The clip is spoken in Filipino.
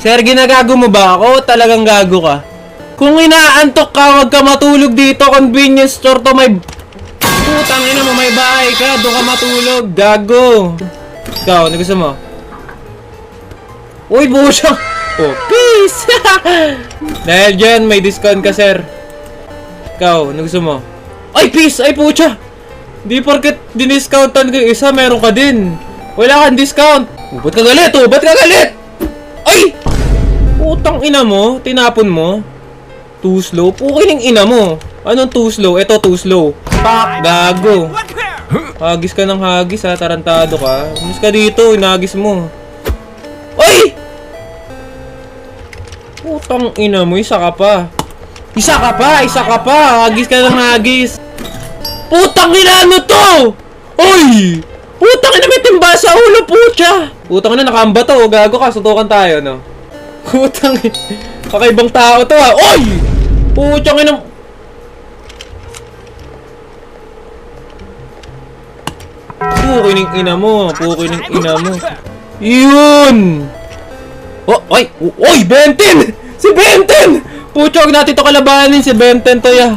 Sir, ginagago mo ba ako? Talagang gago ka. Kung inaantok ka, wag ka matulog dito. Convenience store to, may... Putang ina mo, may bahay ka. Doon ka matulog. Gago. Ikaw, ano gusto mo? Uy, buo siya. Oh, peace. Dahil dyan, may discount ka, sir. Ikaw, ano gusto mo? Ay, peace. Ay, pucha. Di porket diniscountan ka isa, meron ka din. Wala kang discount. Oh, ba't ka galit? Oh, ba't ka galit? Ay! Putang ina mo. Tinapon mo. Too slow. Pukining ina mo. Anong too slow? Ito, too slow. Pak! Gago. Hagis ka ng hagis ha. Tarantado ka. Umus ka dito. Inagis mo. Ay! Putang ina mo. Isa ka pa. Isa ka pa. Isa ka pa. Hagis ka ng hagis. Putang ina, ano to? Oy! Putang ina, may timba sa ulo, putya! Putang ina, nakamba to. Gago ka, sutukan tayo, no? Putang ina. Kakaibang tao to, ha? Oy! Putang ina. Pukining ina mo. Pukining ina mo. Yun! Oh, ay! Oy! Benten! Si Benten! Pucho, huwag natin to kalabanin. Si Benten to, ya.